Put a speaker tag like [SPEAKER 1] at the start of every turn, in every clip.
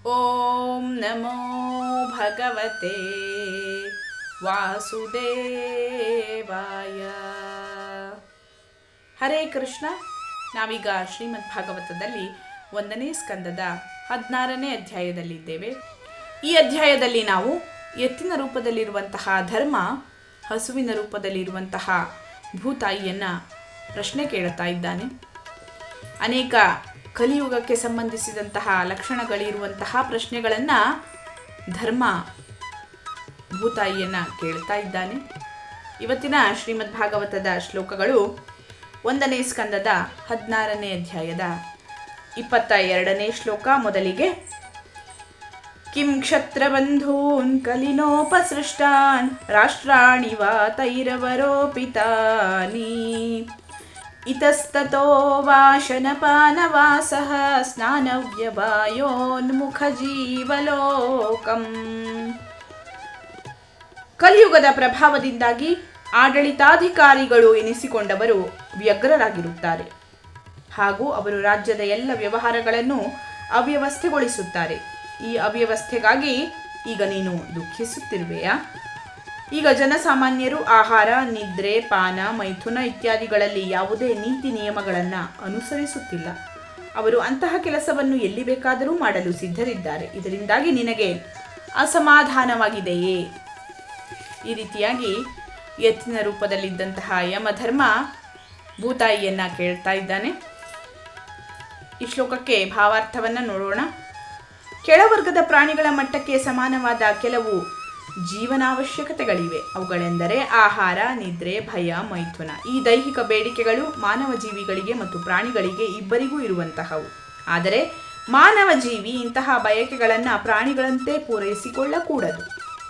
[SPEAKER 1] ಓಂ ನಮೋ ಭಗವತೆ ವಾಸುದೇವಾಯ. ಹರೇ ಕೃಷ್ಣ. ನಾವೀಗ ಶ್ರೀಮದ್ ಭಾಗವತದಲ್ಲಿ 1ನೇ ಸ್ಕಂದದ 16ನೇ ಅಧ್ಯಾಯದಲ್ಲಿದ್ದೇವೆ. ಈ ಅಧ್ಯಾಯದಲ್ಲಿ ನಾವು ಎತ್ತಿನ ರೂಪದಲ್ಲಿರುವಂತಹ ಧರ್ಮ ಹಸುವಿನ ರೂಪದಲ್ಲಿರುವಂತಹ ಭೂತಾಯಿಯನ್ನು ಪ್ರಶ್ನೆ ಕೇಳುತ್ತಾ ಇದ್ದಾನೆ. ಅನೇಕ ಕಲಿಯುಗಕ್ಕೆ ಸಂಬಂಧಿಸಿದಂತಹ ಲಕ್ಷಣಗಳಿರುವಂತಹ ಪ್ರಶ್ನೆಗಳನ್ನು ಧರ್ಮ ಭೂತಾಯಿಯನ್ನು ಕೇಳ್ತಾ ಇದ್ದಾನೆ. ಇವತ್ತಿನ ಶ್ರೀಮದ್ ಭಾಗವತದ ಶ್ಲೋಕಗಳು 1ನೇ ಸ್ಕಂದದ 16ನೇ ಅಧ್ಯಾಯದ 22ನೇ ಶ್ಲೋಕ. ಮೊದಲಿಗೆ ಕಿಂ ಕ್ಷತ್ರಬಂಧೂನ್ ಕಲಿನೋಪಸೃಷ್ಟಾನ್ ರಾಷ್ಟ್ರಾಣಿ ವಾ ತೈರವರೋಪಿತಾನಿ ಇತಸ್ತತೋ ವಾಶನಪಾನವಾಸಃ ಸ್ನಾನವ್ಯವಾಯೋನ್ಮುಖ ಜೀವಲೋಕಂ. ಕಲಿಯುಗದ ಪ್ರಭಾವದಿಂದಾಗಿ ಆಡಳಿತಾಧಿಕಾರಿಗಳು ಎನಿಸಿಕೊಂಡವರು ವ್ಯಗ್ರರಾಗಿರುತ್ತಾರೆ ಹಾಗೂ ಅವರು ರಾಜ್ಯದ ಎಲ್ಲ ವ್ಯವಹಾರಗಳನ್ನು ಅವ್ಯವಸ್ಥೆಗೊಳಿಸುತ್ತಾರೆ. ಈ ಅವ್ಯವಸ್ಥೆಗಾಗಿ ಈಗ ನೀನು ದುಃಖಿಸುತ್ತಿರುವೆಯಾ? ಈಗ ಜನಸಾಮಾನ್ಯರು ಆಹಾರ, ನಿದ್ರೆ, ಪಾನ, ಮೈಥುನ ಇತ್ಯಾದಿಗಳಲ್ಲಿ ಯಾವುದೇ ನೀತಿ ನಿಯಮಗಳನ್ನು ಅನುಸರಿಸುತ್ತಿಲ್ಲ. ಅವರು ಅಂತಹ ಕೆಲಸವನ್ನು ಎಲ್ಲಿ ಬೇಕಾದರೂ ಮಾಡಲು ಸಿದ್ಧರಿದ್ದಾರೆ. ಇದರಿಂದಾಗಿ ನಿನಗೆ ಅಸಮಾಧಾನವಾಗಿದೆಯೇ? ಈ ರೀತಿಯಾಗಿ ಎತ್ತಿನ ರೂಪದಲ್ಲಿದ್ದಂತಹ ಯಮಧರ್ಮ ಭೂತಾಯಿಯನ್ನು ಕೇಳ್ತಾ ಇದ್ದಾನೆ. ಈ ಶ್ಲೋಕಕ್ಕೆ ಭಾವಾರ್ಥವನ್ನು ನೋಡೋಣ. ಕೆಳವರ್ಗದ ಪ್ರಾಣಿಗಳ ಮಟ್ಟಕ್ಕೆ ಸಮಾನವಾದ ಕೆಲವು ಜೀವನಾವಶ್ಯಕತೆಗಳಿವೆ. ಅವುಗಳೆಂದರೆ ಆಹಾರ, ನಿದ್ರೆ, ಭಯ, ಮೈಥುನ. ಈ ದೈಹಿಕ ಬೇಡಿಕೆಗಳು ಮಾನವ ಜೀವಿಗಳಿಗೆ ಮತ್ತು ಪ್ರಾಣಿಗಳಿಗೆ ಇಬ್ಬರಿಗೂ ಇರುವಂತಹವು. ಆದರೆ ಮಾನವ ಜೀವಿ ಇಂತಹ ಬಯಕೆಗಳನ್ನು ಪ್ರಾಣಿಗಳಂತೆ ಪೂರೈಸಿಕೊಳ್ಳಕೂಡದು.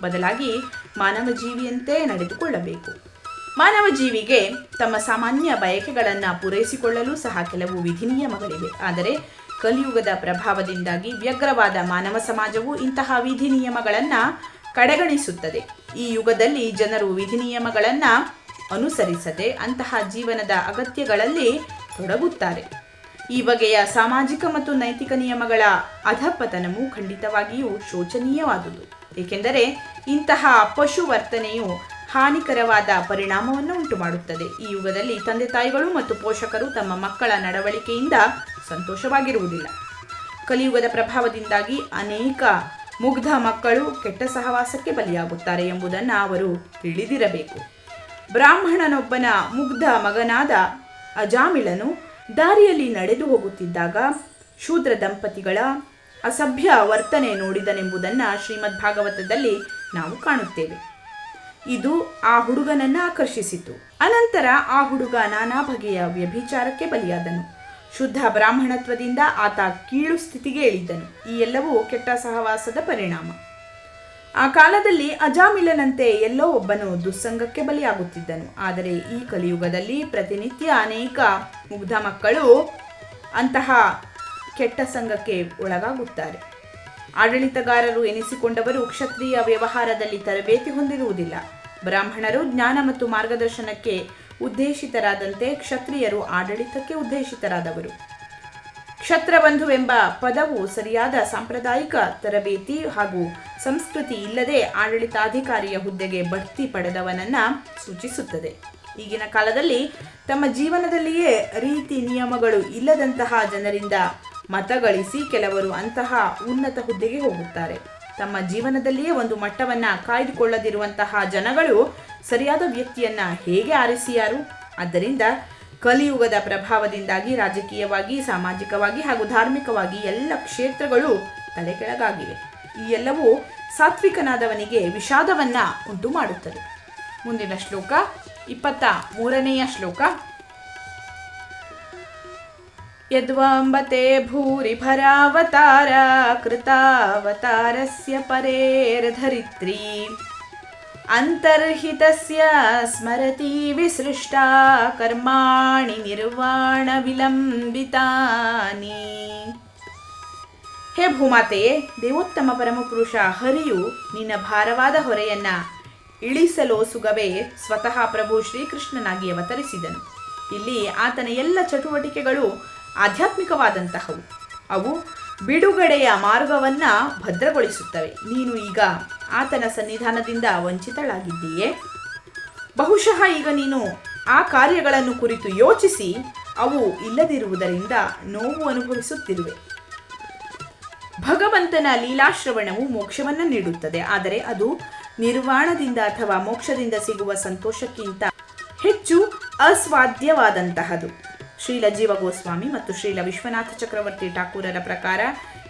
[SPEAKER 1] ಬದಲಾಗಿ ಮಾನವ ಜೀವಿಯಂತೆ ನಡೆದುಕೊಳ್ಳಬೇಕು. ಮಾನವ ಜೀವಿಗೆ ತಮ್ಮ ಸಾಮಾನ್ಯ ಬಯಕೆಗಳನ್ನು ಪೂರೈಸಿಕೊಳ್ಳಲು ಸಹ ಕೆಲವು ವಿಧಿ ನಿಯಮಗಳಿವೆ. ಆದರೆ ಕಲಿಯುಗದ ಪ್ರಭಾವದಿಂದಾಗಿ ವ್ಯಗ್ರವಾದ ಮಾನವ ಸಮಾಜವು ಇಂತಹ ವಿಧಿ ನಿಯಮಗಳನ್ನು ಕಡೆಗಣಿಸುತ್ತದೆ. ಈ ಯುಗದಲ್ಲಿ ಜನರು ವಿಧಿ ನಿಯಮಗಳನ್ನು ಅನುಸರಿಸದೆ ಅಂತಹ ಜೀವನದ ಅಗತ್ಯಗಳಲ್ಲಿ ತೊಡಗುತ್ತಾರೆ. ಈ ಬಗೆಯ ಸಾಮಾಜಿಕ ಮತ್ತು ನೈತಿಕ ನಿಯಮಗಳ ಅಧಪತನವು ಖಂಡಿತವಾಗಿಯೂ ಶೋಚನೀಯವಾದುದು. ಏಕೆಂದರೆ ಇಂತಹ ಪಶು ವರ್ತನೆಯು ಹಾನಿಕರವಾದ ಪರಿಣಾಮವನ್ನು ಉಂಟು ಮಾಡುತ್ತದೆ. ಈ ಯುಗದಲ್ಲಿ ತಂದೆ ತಾಯಿಗಳು ಮತ್ತು ಪೋಷಕರು ತಮ್ಮ ಮಕ್ಕಳ ನಡವಳಿಕೆಯಿಂದ ಸಂತೋಷವಾಗಿರುವುದಿಲ್ಲ. ಕಲಿಯುಗದ ಪ್ರಭಾವದಿಂದಾಗಿ ಅನೇಕ ಮುಗ್ಧ ಮಕ್ಕಳು ಕೆಟ್ಟ ಸಹವಾಸಕ್ಕೆ ಬಲಿಯಾಗುತ್ತಾರೆ ಎಂಬುದನ್ನು ಅವರು ತಿಳಿದಿರಬೇಕು. ಬ್ರಾಹ್ಮಣನೊಬ್ಬನ ಮುಗ್ಧ ಮಗನಾದ ಅಜಾಮಿಳನು ದಾರಿಯಲ್ಲಿ ನಡೆದು ಹೋಗುತ್ತಿದ್ದಾಗ ಶೂದ್ರ ದಂಪತಿಗಳ ಅಸಭ್ಯ ವರ್ತನೆ ನೋಡಿದನೆಂಬುದನ್ನು ಶ್ರೀಮದ್ ಭಾಗವತದಲ್ಲಿ ನಾವು ಕಾಣುತ್ತೇವೆ. ಇದು ಆ ಹುಡುಗನನ್ನು ಆಕರ್ಷಿಸಿತು. ಅನಂತರ ಆ ಹುಡುಗ ನಾನಾ ಬಗೆಯ ವ್ಯಭಿಚಾರಕ್ಕೆ ಬಲಿಯಾದನು. ಶುದ್ಧ ಬ್ರಾಹ್ಮಣತ್ವದಿಂದ ಆತ ಕೀಳು ಸ್ಥಿತಿಗೆ ಇಳಿದನು. ಈ ಎಲ್ಲವೂ ಕೆಟ್ಟ ಸಹವಾಸದ ಪರಿಣಾಮ. ಆ ಕಾಲದಲ್ಲಿ ಅಜಾಮಿಳನಂತೆ ಎಲ್ಲೋ ಒಬ್ಬನು ದುಸ್ಸಂಗಕ್ಕೆ ಬಲಿಯಾಗುತ್ತಿದ್ದನು. ಆದರೆ ಈ ಕಲಿಯುಗದಲ್ಲಿ ಪ್ರತಿನಿತ್ಯ ಅನೇಕ ಮುಗ್ಧ ಮಕ್ಕಳು ಅಂತಹ ಕೆಟ್ಟ ಸಂಘಕ್ಕೆ ಒಳಗಾಗುತ್ತಾರೆ. ಆಡಳಿತಗಾರರು ಎನಿಸಿಕೊಂಡವರು ಕ್ಷತ್ರಿಯ ವ್ಯವಹಾರದಲ್ಲಿ ತರಬೇತಿ ಹೊಂದಿರುವುದಿಲ್ಲ. ಬ್ರಾಹ್ಮಣರು ಜ್ಞಾನ ಮತ್ತು ಮಾರ್ಗದರ್ಶನಕ್ಕೆ ಉದ್ದೇಶಿತರಾದಂತೆ ಕ್ಷತ್ರಿಯರು ಆಡಳಿತಕ್ಕೆ ಉದ್ದೇಶಿತರಾದವರು. ಕ್ಷತ್ರಬಂಧುವೆಂಬ ಪದವು ಸರಿಯಾದ ಸಾಂಪ್ರದಾಯಿಕ ತರಬೇತಿ ಹಾಗೂ ಸಂಸ್ಕೃತಿ ಇಲ್ಲದೆ ಆಡಳಿತಾಧಿಕಾರಿಯ ಹುದ್ದೆಗೆ ಬಡ್ತಿ ಪಡೆದವನನ್ನು ಸೂಚಿಸುತ್ತದೆ. ಈಗಿನ ಕಾಲದಲ್ಲಿ ತಮ್ಮ ಜೀವನದಲ್ಲಿಯೇ ರೀತಿ ನಿಯಮಗಳು ಇಲ್ಲದಂತಹ ಜನರಿಂದ ಮತಗಳಿಸಿ ಕೆಲವರು ಅಂತಹ ಉನ್ನತ ಹುದ್ದೆಗೆ ಹೋಗುತ್ತಾರೆ. ತಮ್ಮ ಜೀವನದಲ್ಲಿಯೇ ಒಂದು ಮಟ್ಟವನ್ನು ಕಾಯ್ದುಕೊಳ್ಳದಿರುವಂತಹ ಜನಗಳು ಸರಿಯಾದ ವ್ಯಕ್ತಿಯನ್ನು ಹೇಗೆ ಆರಿಸಿಯಾರು? ಆದ್ದರಿಂದ ಕಲಿಯುಗದ ಪ್ರಭಾವದಿಂದಾಗಿ ರಾಜಕೀಯವಾಗಿ, ಸಾಮಾಜಿಕವಾಗಿ ಹಾಗೂ ಧಾರ್ಮಿಕವಾಗಿ ಎಲ್ಲ ಕ್ಷೇತ್ರಗಳು ತಲೆಕೆಳಗಾಗಿವೆ. ಈ ಎಲ್ಲವೂ ಸಾತ್ವಿಕನಾದವನಿಗೆ ವಿಷಾದವನ್ನು ಉಂಟು ಮಾಡುತ್ತದೆ. ಮುಂದಿನ ಶ್ಲೋಕ 23ನೆಯ ಶ್ಲೋಕ. ಯದ್ವಂಬತೆ ಭೂರಿ ಭರಾವತಾರ ಕೃತಾವತಾರಸ್ಯ ಪರೇರ್ಧರಿತ್ರಿ ಅಂತರ್ಹಿತಸ್ಯ ಸ್ಮರತಿ ವಿಸೃಷ್ಟಾ ಕರ್ಮಾಣಿ ನಿರ್ವಾಣ ವಿಲಂಬಿತಾನಿ. ಹೇ ಭೂಮಾತೆಯೇ, ದೇವೋತ್ತಮ ಪರಮಪುರುಷ ಹರಿಯು ನಿನ್ನ ಭಾರವಾದ ಹೊರೆಯನ್ನು ಇಳಿಸಲೋಸುಗವೇ ಸ್ವತಃ ಪ್ರಭು ಶ್ರೀಕೃಷ್ಣನಾಗಿ ಅವತರಿಸಿದನು. ಇಲ್ಲಿ ಆತನ ಎಲ್ಲ ಚಟುವಟಿಕೆಗಳು ಆಧ್ಯಾತ್ಮಿಕವಾದಂತಹವು. ಅವು ಬಿಡುಗಡೆಯ ಮಾರ್ಗವನ್ನ ಭದ್ರಗೊಳಿಸುತ್ತವೆ. ನೀನು ಈಗ ಆತನ ಸನ್ನಿಧಾನದಿಂದ ವಂಚಿತಳಾಗಿದ್ದೀಯೇ. ಬಹುಶಃ ಈಗ ನೀನು ಆ ಕಾರ್ಯಗಳನ್ನು ಕುರಿತು ಯೋಚಿಸಿ ಅವು ಇಲ್ಲದಿರುವುದರಿಂದ ನೋವು ಅನುಭವಿಸುತ್ತಿರುವೆ. ಭಗವಂತನ ಲೀಲಾಶ್ರವಣವು ಮೋಕ್ಷವನ್ನು ನೀಡುತ್ತದೆ, ಆದರೆ ಅದು ನಿರ್ವಾಣದಿಂದ ಅಥವಾ ಮೋಕ್ಷದಿಂದ ಸಿಗುವ ಸಂತೋಷಕ್ಕಿಂತ ಹೆಚ್ಚು ಅಸ್ವಾದ್ಯವಾದಂತಹದು. ಶ್ರೀಲ ಜೀವ ಗೋಸ್ವಾಮಿ ಮತ್ತು ಶ್ರೀಲ ವಿಶ್ವನಾಥ ಚಕ್ರವರ್ತಿ ಠಾಕೂರರ ಪ್ರಕಾರ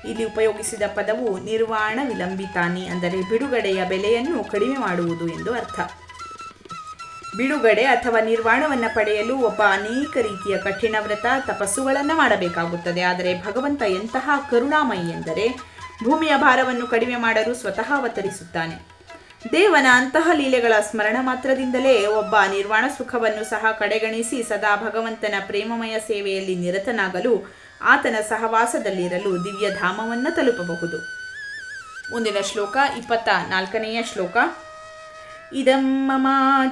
[SPEAKER 1] ಇಲ್ಲಿ ಉಪಯೋಗಿಸಿದ ಪದವು ನಿರ್ವಾಣ ವಿಲಂಬಿತಾನಿ, ಅಂದರೆ ಬಿಡುಗಡೆಯ ಬೆಲೆಯನ್ನು ಕಡಿಮೆ ಮಾಡುವುದು ಎಂದು ಅರ್ಥ. ಬಿಡುಗಡೆ ಅಥವಾ ನಿರ್ವಾಣವನ್ನು ಪಡೆಯಲು ಒಬ್ಬ ಅನೇಕ ರೀತಿಯ ಕಠಿಣ ವ್ರತ ತಪಸ್ಸುಗಳನ್ನು ಮಾಡಬೇಕಾಗುತ್ತದೆ. ಆದರೆ ಭಗವಂತ ಎಂತಹ ಕರುಣಾಮಯಿ ಎಂದರೆ ಭೂಮಿಯ ಭಾರವನ್ನು ಕಡಿಮೆ ಮಾಡಲು ಸ್ವತಃ ಅವತರಿಸುತ್ತಾನೆ. ದೇವನ ಅಂತಹ ಲೀಲೆಗಳ ಸ್ಮರಣ ಮಾತ್ರದಿಂದಲೇ ಒಬ್ಬ ನಿರ್ವಾಣ ಸುಖವನ್ನು ಸಹ ಕಡೆಗಣಿಸಿ ಸದಾ ಭಗವಂತನ ಪ್ರೇಮಮಯ ಸೇವೆಯಲ್ಲಿ ನಿರತನಾಗಲು, ಆತನ ಸಹವಾಸದಲ್ಲಿರಲು ದಿವ್ಯಧಾಮವನ್ನು ತಲುಪಬಹುದು. ಮುಂದಿನ ಶ್ಲೋಕ 24ನೆಯ ಶ್ಲೋಕ. ಇದಂ ಮಮ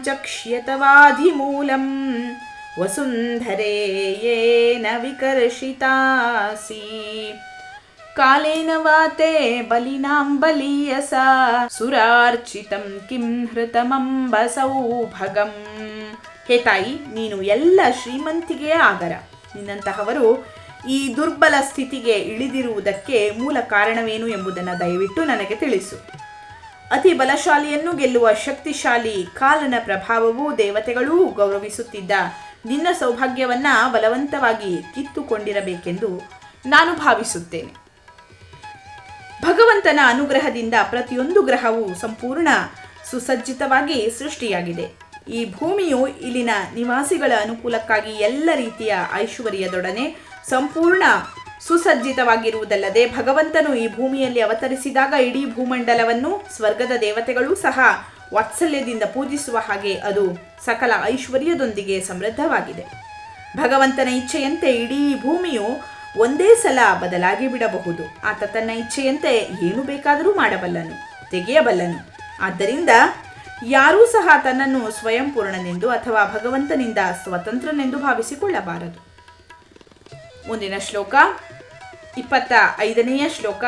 [SPEAKER 1] ಚಕ್ಷ್ಯತವಾಧಿಮೂಲಂ ವಸುಂಧರೆ ಯೇನ ವಿಕರ್ಷಿತಾಸಿ ಕಾಲೇನ ವಾತೆ ಬಲಿನಾಂ ಬಲೀಯಸ ಸುರಾರ್ಚಿತಂ ಕಿಂ ಹೃತಮಂಬ ಸೌಭಗಂ. ಹೇ ತಾಯಿ, ನೀನು ಎಲ್ಲ ಶ್ರೀಮಂತಿಗೆಯ ಆಗರ. ನಿನ್ನಂತಹವರು ಈ ದುರ್ಬಲ ಸ್ಥಿತಿಗೆ ಇಳಿದಿರುವುದಕ್ಕೆ ಮೂಲ ಕಾರಣವೇನು ಎಂಬುದನ್ನು ದಯವಿಟ್ಟು ನನಗೆ ತಿಳಿಸು. ಅತಿ ಬಲಶಾಲಿಯನ್ನು ಗೆಲ್ಲುವ ಶಕ್ತಿಶಾಲಿ ಕಾಲನ ಪ್ರಭಾವವು ದೇವತೆಗಳೂ ಗೌರವಿಸುತ್ತಿದ್ದ ನಿನ್ನ ಸೌಭಾಗ್ಯವನ್ನ ಬಲವಂತವಾಗಿ ಕಿತ್ತುಕೊಂಡಿರಬೇಕೆಂದು ನಾನು ಭಾವಿಸುತ್ತೇನೆ. ಭಗವಂತನ ಅನುಗ್ರಹದಿಂದ ಪ್ರತಿಯೊಂದು ಗ್ರಹವು ಸಂಪೂರ್ಣ ಸುಸಜ್ಜಿತವಾಗಿ ಸೃಷ್ಟಿಯಾಗಿದೆ. ಈ ಭೂಮಿಯು ಇಲ್ಲಿನ ನಿವಾಸಿಗಳ ಅನುಕೂಲಕ್ಕಾಗಿ ಎಲ್ಲ ರೀತಿಯ ಐಶ್ವರ್ಯದೊಡನೆ ಸಂಪೂರ್ಣ ಸುಸಜ್ಜಿತವಾಗಿರುವುದಲ್ಲದೆ ಭಗವಂತನು ಈ ಭೂಮಿಯಲ್ಲಿ ಅವತರಿಸಿದಾಗ ಇಡೀ ಭೂಮಂಡಲವನ್ನು ಸ್ವರ್ಗದ ದೇವತೆಗಳೂ ಸಹ ವಾತ್ಸಲ್ಯದಿಂದ ಪೂಜಿಸುವ ಹಾಗೆ ಅದು ಸಕಲ ಐಶ್ವರ್ಯದೊಂದಿಗೆ ಸಮೃದ್ಧವಾಗಿದೆ. ಭಗವಂತನ ಇಚ್ಛೆಯಂತೆ ಇಡೀ ಭೂಮಿಯು ಒಂದೇ ಸಲ ಬದಲಾಗಿ ಬಿಡಬಹುದು. ಆತ ತನ್ನ ಇಚ್ಛೆಯಂತೆ ಏನು ಬೇಕಾದರೂ ಮಾಡಬಲ್ಲನು, ತೆಗೆಯಬಲ್ಲನು. ಆದ್ದರಿಂದ ಯಾರೂ ಸಹ ತನ್ನನ್ನು ಸ್ವಯಂಪೂರ್ಣನೆಂದು ಅಥವಾ ಭಗವಂತನಿಂದ ಸ್ವತಂತ್ರನೆಂದು ಭಾವಿಸಿಕೊಳ್ಳಬಾರದು. ಮುಂದಿನ ಶ್ಲೋಕ 25ನೆಯ ಶ್ಲೋಕ.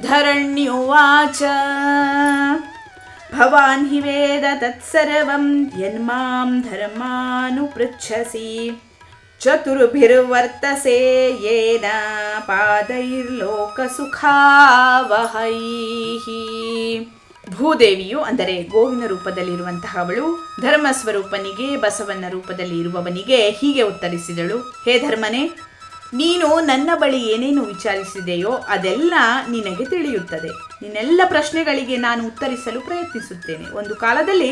[SPEAKER 1] ಧರಣ್ಯುವಾಚ ಭವಾನ್ ಹಿ ವೇದ ತತ್ಸರ್ವಂ ಯನ್ಮಾಂ ಧರ್ಮಾನುಪೃಚ್ಛಸಿ ಚತುರ್ಭಿರ್ವರ್ತಸೆ ಯೇನ ಪಾದೈರ್ಲೋಕ ಸುಖಾವಹೈಹಿ. ಭೂದೇವಿಯು ಅಂದರೆ ಗೋವಿನ ರೂಪದಲ್ಲಿರುವಂತಹವಳು ಧರ್ಮಸ್ವರೂಪನಿಗೆ ಬಸವನ ರೂಪದಲ್ಲಿ ಇರುವವನಿಗೆ ಹೀಗೆ ಉತ್ತರಿಸಿದಳು. ಹೇ ಧರ್ಮನೇ, ನೀನು ನನ್ನ ಬಳಿ ಏನೇನು ವಿಚಾರಿಸಿದೆಯೋ ಅದೆಲ್ಲ ನಿನಗೆ ತಿಳಿಯುತ್ತದೆ. ನಿನ್ನೆಲ್ಲ ಪ್ರಶ್ನೆಗಳಿಗೆ ನಾನು ಉತ್ತರಿಸಲು ಪ್ರಯತ್ನಿಸುತ್ತೇನೆ. ಒಂದು ಕಾಲದಲ್ಲಿ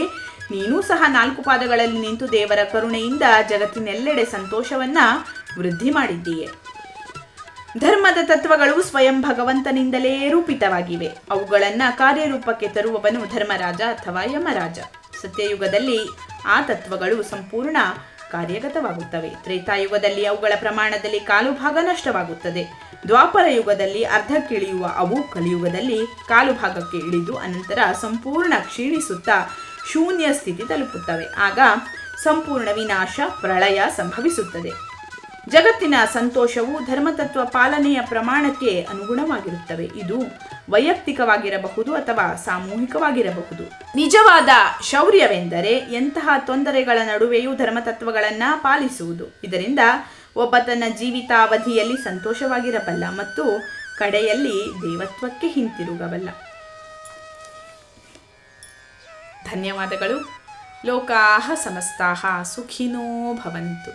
[SPEAKER 1] ನೀನೂ ಸಹ 4 ಪಾದಗಳಲ್ಲಿ ನಿಂತು ದೇವರ ಕರುಣೆಯಿಂದ ಜಗತ್ತಿನೆಲ್ಲೆಡೆ ಸಂತೋಷವನ್ನ ವೃದ್ಧಿ ಮಾಡಿದ್ದೀಯೆ. ಧರ್ಮದ ತತ್ವಗಳು ಸ್ವಯಂ ಭಗವಂತನಿಂದಲೇ ರೂಪಿತವಾಗಿವೆ. ಅವುಗಳನ್ನು ಕಾರ್ಯರೂಪಕ್ಕೆ ತರುವವನು ಧರ್ಮರಾಜ ಅಥವಾ ಯಮರಾಜ. ಸತ್ಯಯುಗದಲ್ಲಿ ಆ ತತ್ವಗಳು ಸಂಪೂರ್ಣ ಕಾರ್ಯಗತವಾಗುತ್ತವೆ. ತ್ರೇತಾಯುಗದಲ್ಲಿ ಅವುಗಳ ಪ್ರಮಾಣದಲ್ಲಿ 1/4 ಭಾಗ ನಷ್ಟವಾಗುತ್ತದೆ. ದ್ವಾಪರ ಯುಗದಲ್ಲಿ ಅರ್ಧಕ್ಕಿಳಿಯುವ ಅವು ಕಲಿಯುಗದಲ್ಲಿ 1/4 ಭಾಗಕ್ಕೆ ಇಳಿದು ಅನಂತರ ಸಂಪೂರ್ಣ ಕ್ಷೀಣಿಸುತ್ತಾ ಶೂನ್ಯ ಸ್ಥಿತಿ ತಲುಪುತ್ತವೆ. ಆಗ ಸಂಪೂರ್ಣ ವಿನಾಶ, ಪ್ರಳಯ ಸಂಭವಿಸುತ್ತದೆ. ಜಗತ್ತಿನ ಸಂತೋಷವು ಧರ್ಮತತ್ವ ಪಾಲನೆಯ ಪ್ರಮಾಣಕ್ಕೆ ಅನುಗುಣವಾಗಿರುತ್ತವೆ. ಇದು ವೈಯಕ್ತಿಕವಾಗಿರಬಹುದು ಅಥವಾ ಸಾಮೂಹಿಕವಾಗಿರಬಹುದು. ನಿಜವಾದ ಶೌರ್ಯವೆಂದರೆ ಎಂತಹ ತೊಂದರೆಗಳ ನಡುವೆಯೂ ಧರ್ಮತತ್ವಗಳನ್ನು ಪಾಲಿಸುವುದು. ಇದರಿಂದ ಒಬ್ಬ ತನ್ನ ಜೀವಿತಾವಧಿಯಲ್ಲಿ ಸಂತೋಷವಾಗಿರಬಲ್ಲ ಮತ್ತು ಕಡೆಯಲ್ಲಿ ದೇವತ್ವಕ್ಕೆ ಹಿಂತಿರುಗಬಲ್ಲ. ಧನ್ಯವಾದಗಳು. ಲೋಕಾಃ ಸಮಸ್ತಾಃ ಸುಖಿನೋ ಭವಂತು.